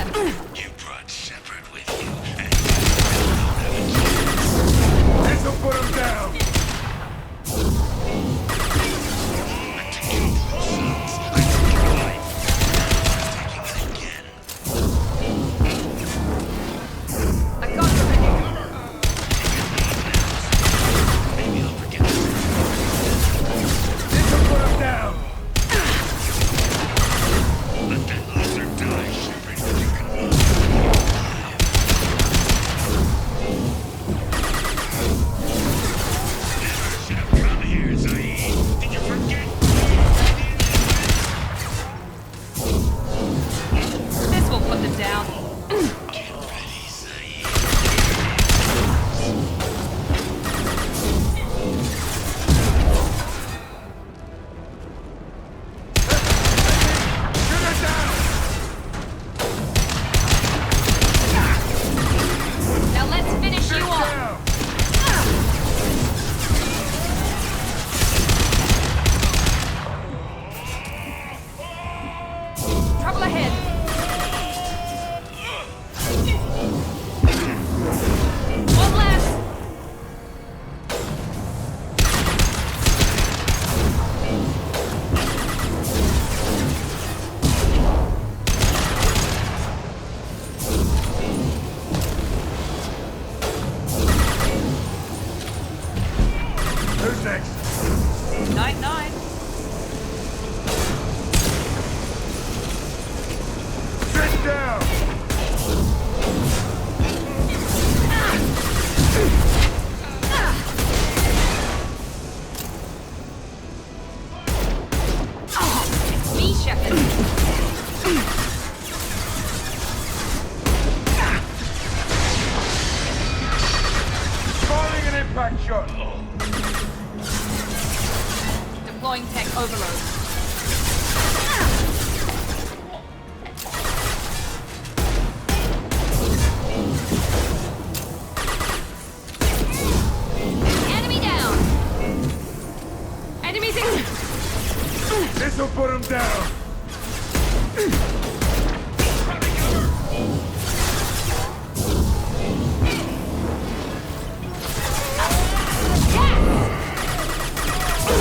left. You brought Shepard with you, and This'll put him down! I got you, Ricky. maybe I'll forget this. This'll put him down! Let that loser die, Shepard. You can run. Never should have come here, Zaid. Did you forget? This will put them down. Get ready, Zaid. Shoot her down! Now let's finish you off. Down! Trouble ahead. One left. Who's next? Night-night. Sit down! Me, Shepard. Firing an impact shot! Deploying tech overload. Enemy down. Enemies in. This'll put him down!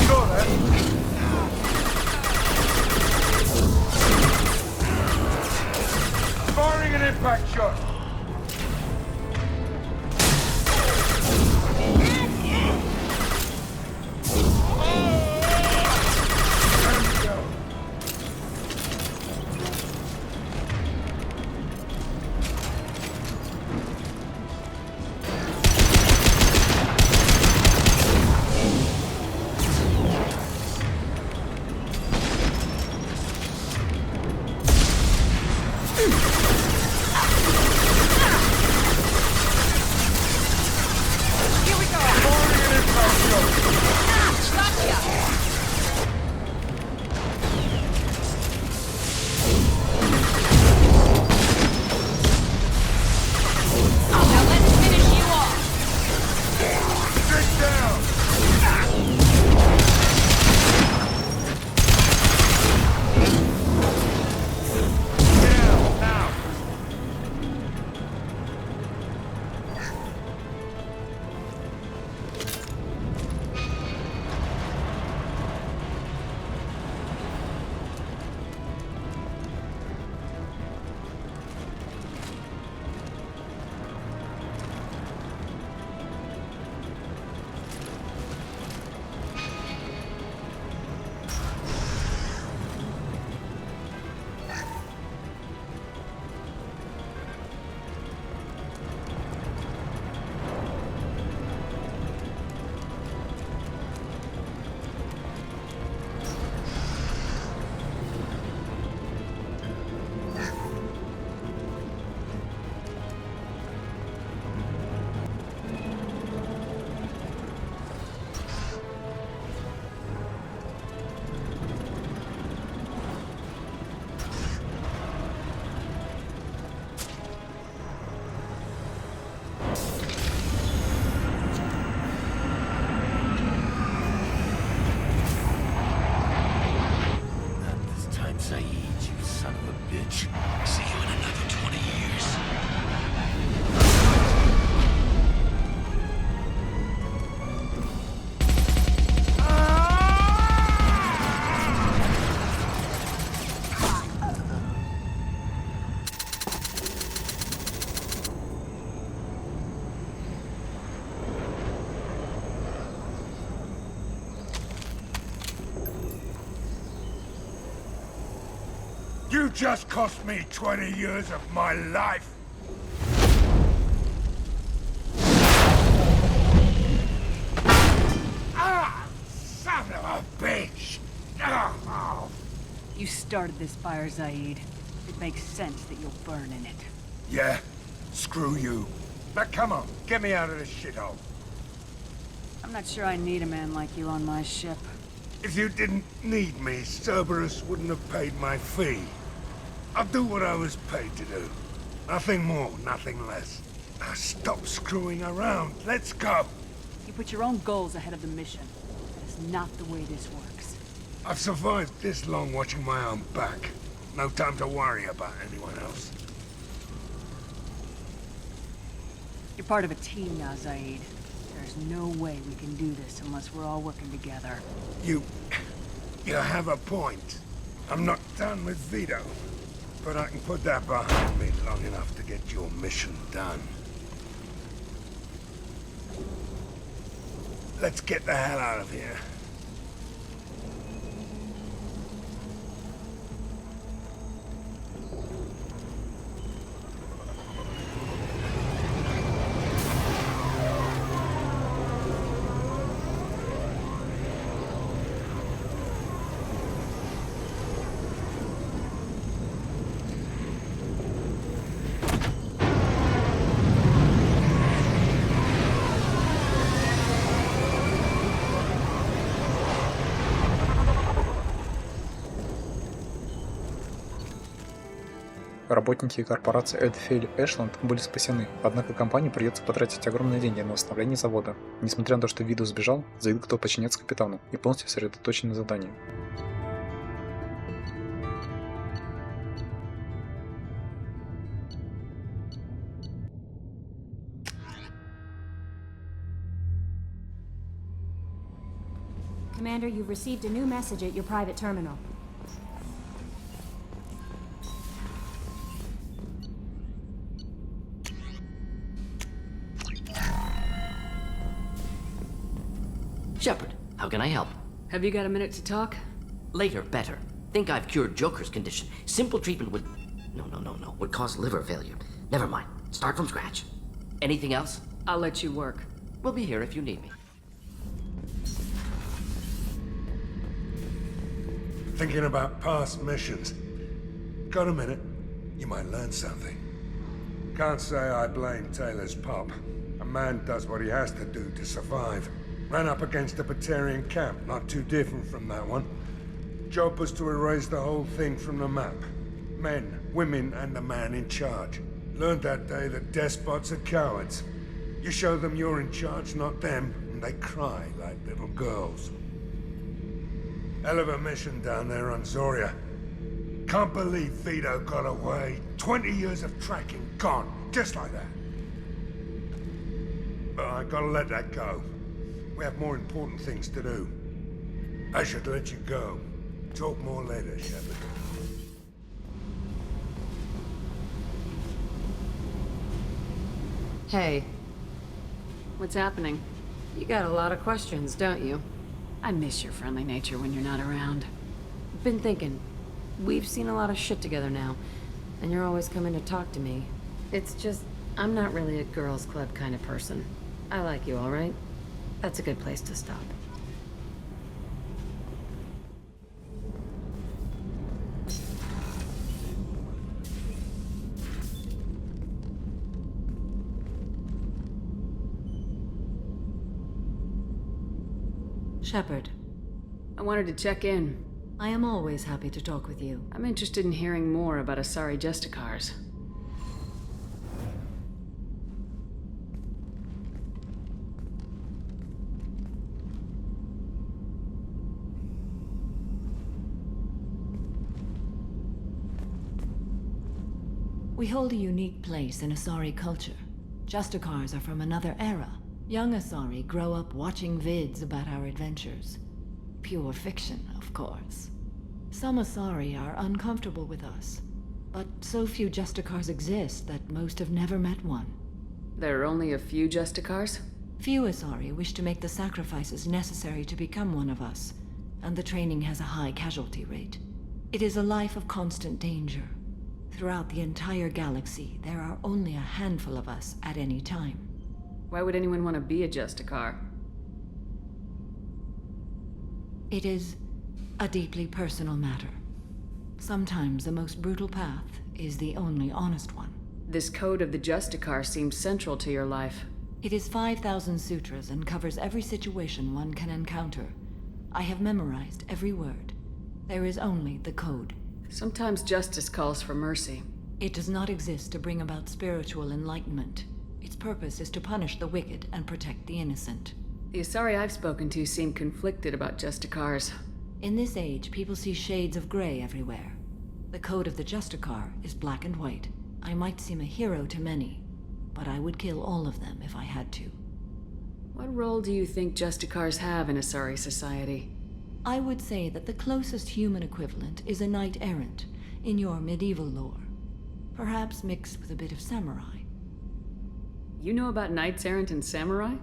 Saw that. Firing an impact shot! Here we go. Firing an impact shot! Gotcha. Now let's finish you off. Sit down! Down, now! Zaid, you son of a bitch. See you in another 20 You just cost me 20 years of my life. Ah, son of a bitch! Oh. You started this fire, Zaid. It makes sense that you'll burn in it. Yeah? Screw you. Now come on, get me out of this shithole. I'm not sure I need a man like you on my ship. If you didn't need me, Cerberus wouldn't have paid my fee. I'll do what I was paid to do. Nothing more, nothing less. Now stop screwing around. Let's go. You put your own goals ahead of the mission. That is not the way this works. I've survived this long watching my own back. No time to worry about anyone else. You're part of a team now, Zaid. There's no way we can do this unless we're all working together. You have a point. I'm not done with Vito. But I can put that behind me long enough to get your mission done. Let's get the hell out of here. Работники корпорации Эдфель Эшланд были спасены, однако компании придется потратить огромные деньги на восстановление завода. Несмотря на то, что Виду сбежал, Заид готов подчиняться капитану и полностью сосредоточен на задании. Commander, you've received a new message at your private terminal. Shepard, how can I help? Have you got a minute to talk? Later, better. Think I've cured Joker's condition. Simple treatment would... No. Would cause liver failure. Never mind. Start from scratch. Anything else? I'll let you work. We'll be here if you need me. Thinking about past missions. Got a minute? You might learn something. Can't say I blame Taylor's pop. A man does what he has to do to survive. Ran up against a Batarian camp, not too different from that one. Job was to erase the whole thing from the map. Men, women, and the man in charge. Learned that day that despots are cowards. You show them you're in charge, not them, and they cry like little girls. Hell of a mission down there on Zoria. Can't believe Vito got away. 20 years of tracking gone, just like that. But I gotta let that go. We have more important things to do. I should let you go. Talk more later, Shepard. Hey. What's happening? You got a lot of questions, don't you? I miss your friendly nature when you're not around. Been thinking. We've seen a lot of shit together now, and you're always coming to talk to me. It's just, I'm not really a girls' club kind of person. I like you, all right? That's a good place to stop. Shepard. I wanted to check in. I am always happy to talk with you. I'm interested in hearing more about Asari Justicars. We hold a unique place in Asari culture. Justicars are from another era. Young Asari grow up watching vids about our adventures. Pure fiction, of course. Some Asari are uncomfortable with us, but so few Justicars exist that most have never met one. There are only a few Justicars? Few Asari wish to make the sacrifices necessary to become one of us, and the training has a high casualty rate. It is a life of constant danger. Throughout the entire galaxy, there are only a handful of us at any time. Why would anyone want to be a Justicar? It is a deeply personal matter. Sometimes the most brutal path is the only honest one. This code of the Justicar seems central to your life. It is 5,000 sutras and covers every situation one can encounter. I have memorized every word. There is only the code. Sometimes justice calls for mercy. It does not exist to bring about spiritual enlightenment. Its purpose is to punish the wicked and protect the innocent. The Asari I've spoken to seem conflicted about Justicars. In this age, people see shades of gray everywhere. The code of the Justicar is black and white. I might seem a hero to many, but I would kill all of them if I had to. What role do you think Justicars have in Asari society? I would say that the closest human equivalent is a knight-errant in your medieval lore. Perhaps mixed with a bit of samurai. You know about knights-errant and samurai?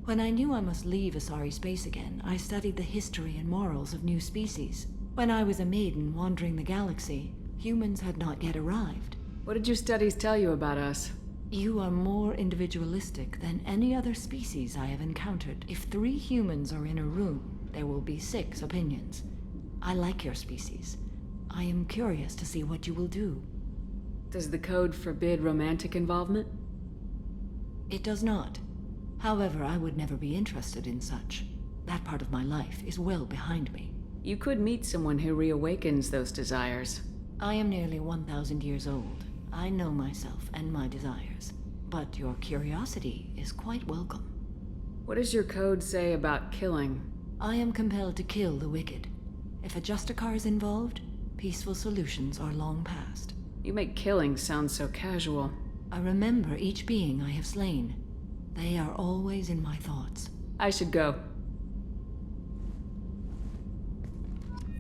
When I knew I must leave Asari space again, I studied the history and morals of new species. When I was a maiden wandering the galaxy, humans had not yet arrived. What did your studies tell you about us? You are more individualistic than any other species I have encountered. If 3 humans are in a room, there will be 6 opinions. I like your species. I am curious to see what you will do. Does the code forbid romantic involvement? It does not. However, I would never be interested in such. That part of my life is well behind me. You could meet someone who reawakens those desires. I am nearly 1,000 years old. I know myself and my desires. But your curiosity is quite welcome. What does your code say about killing? I am compelled to kill the wicked. If a Justicar is involved, peaceful solutions are long past. You make killing sound so casual. I remember each being I have slain. They are always in my thoughts. I should go.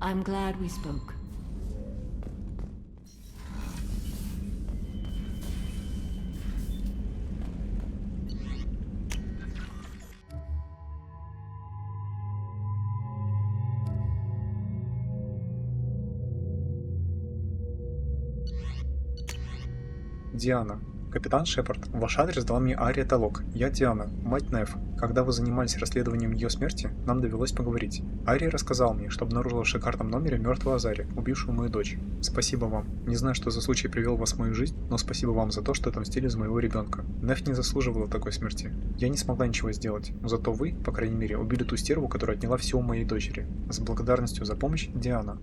I'm glad we spoke. Диана. Капитан Шепард, ваш адрес дала мне Ария Талок. Я Диана, мать Неф. Когда вы занимались расследованием ее смерти, нам довелось поговорить. Ария рассказал мне, что обнаружила в шикарном номере мертвую Азари, убившую мою дочь. Спасибо вам. Не знаю, что за случай привел вас в мою жизнь, но спасибо вам за то, что отомстили за моего ребенка. Неф не заслуживала такой смерти. Я не смогла ничего сделать, но зато вы, по крайней мере, убили ту стерву, которая отняла все у моей дочери. С благодарностью за помощь, Диана.